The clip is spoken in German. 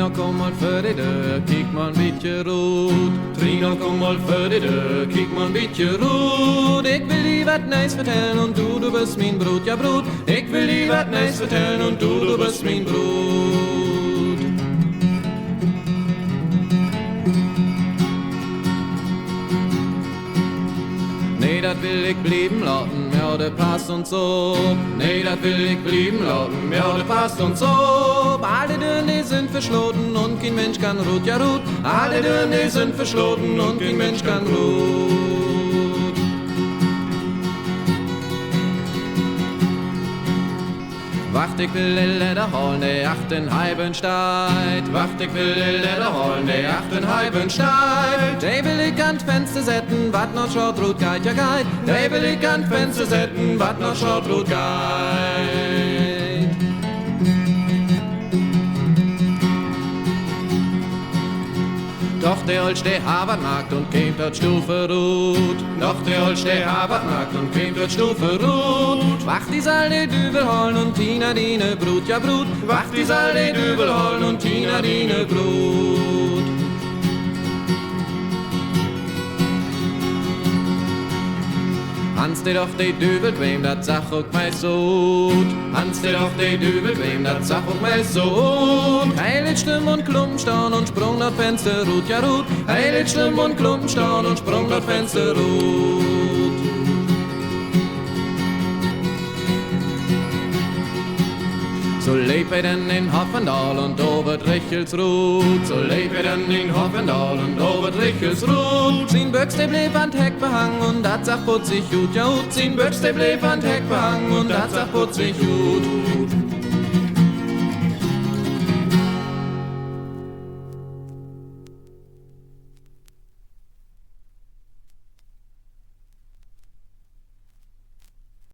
Trina, kom mal voor de deur, kijk maar een beetje rood. Trina, kom mal voor de deur, kijk maar een beetje rood. Ik wil je wat nice vertellen und du bist mijn brood, ja brood. Ik wil je wat nice vertellen und du bist mijn brood. Nee, dat will ich blieben lauten, ja, der passt uns so. Nee, dat will ich blieben lauten, ja, der passt uns so. Alle Türen, die sind verschlossen und kein Mensch kann rot, ja rot. Alle Türen, die sind verschlossen und kein Mensch kann rot. Wacht, ich will die Leder holen, die achtenhalben Steit. Wacht, ich will die Leder holen, die achtenhalben Steit. Die will ich an Fenster setzen, wat noch schaut rot geht, ja geht. Die will ich an Fenster setzen, wat noch schaut rot geht. Doch der Holz, der Habermarkt und kämt dort Stufe rot. Doch der Holz, der Habermarkt und kämt dort Stufe rot. Wacht die Salde Dübel holen und Tina Dine Brut, ja Brut. Wacht die Salde Dübel holen und Tina Dine Brut. Hans dir doch die Dübel quem, dat sag auch mei so gut. Hans dir doch die Dübel quem, dat sag auch mei so gut. Heilig Stimm und Klumpenstaun und sprung dort Fenster rut, ja rut. Heilig Stimm und Klumpenstaun und sprung dort Fenster rut. So leeb er denn in Hoffendal und over Richelsrut. So leeb er denn in Hoffendal und over Richelsrut. Sein Böckste blieb an Heck behangen und dat sag putzig gut, ja gut. Sein Böckste blieb an Heck behangen und dat sag putzig gut.